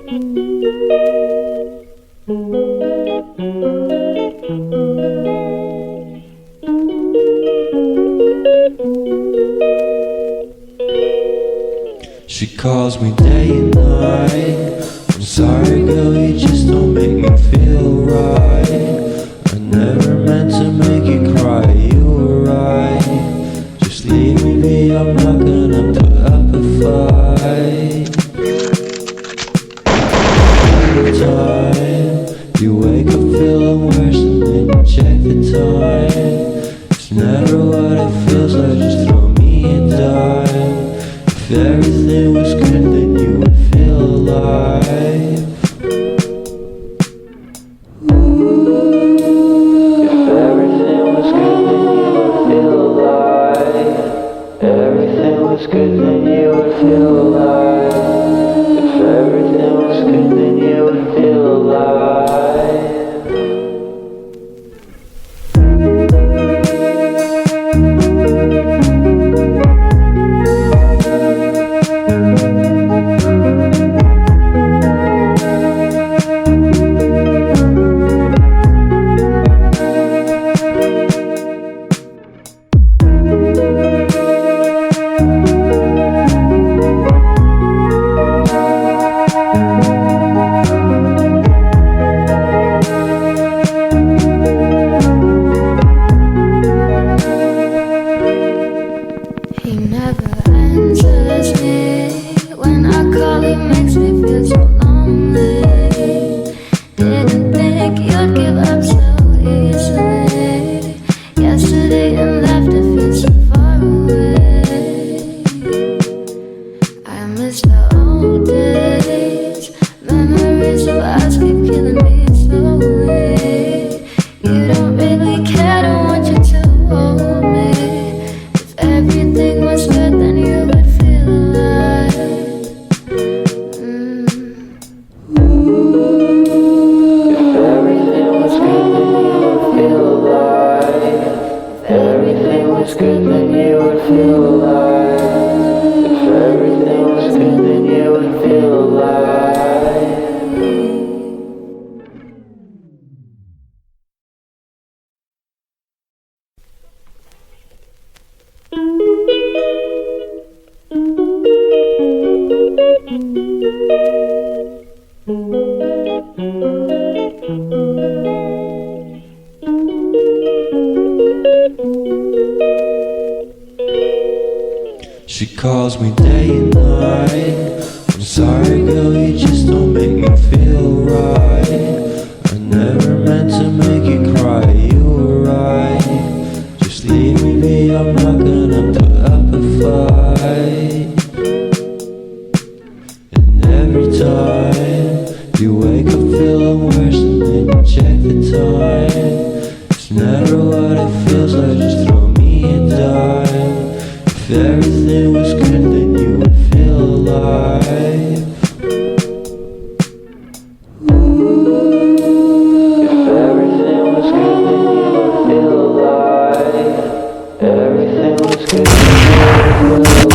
She calls me day and night. I'm sorry girl, you just don't make me feel right. I never meant to make you cry, you were right. Just leave me be, I'm not gonna put up a fight. Every time you wake up feeling worse and then you check the time. It's never what it feels like, just throw me a dime. If everything was good, then you would feel alive. If everything was good, then you would feel alive. Everything was good, then you would feel alive. If everything was good, then you would feel alive. He never answers me. When I call, he makes me feel so lonely. Didn't think you'd give up so easily. Yesterday and laughter feels so far away. I miss the old days. Memories of us keep killing me slowly. You don't really care, don't want you to hold me. Everything was good, then you would feel alive. If everything was good, then you would feel alive. If everything was good, then you would feel alive. If everything was good, then you would feel alive. She calls me day and night. I'm sorry girl, you just don't make me feel right. I never meant to make you cry, you were right. Just leave me be, I'm not gonna put up a fight. And every time you wake up feeling worse and then you check the time. It's never what it feels like, just throw me a dime. If everything was good, then you would feel alive. If everything was good, then you would feel alive. Everything was good, then you would feel alive.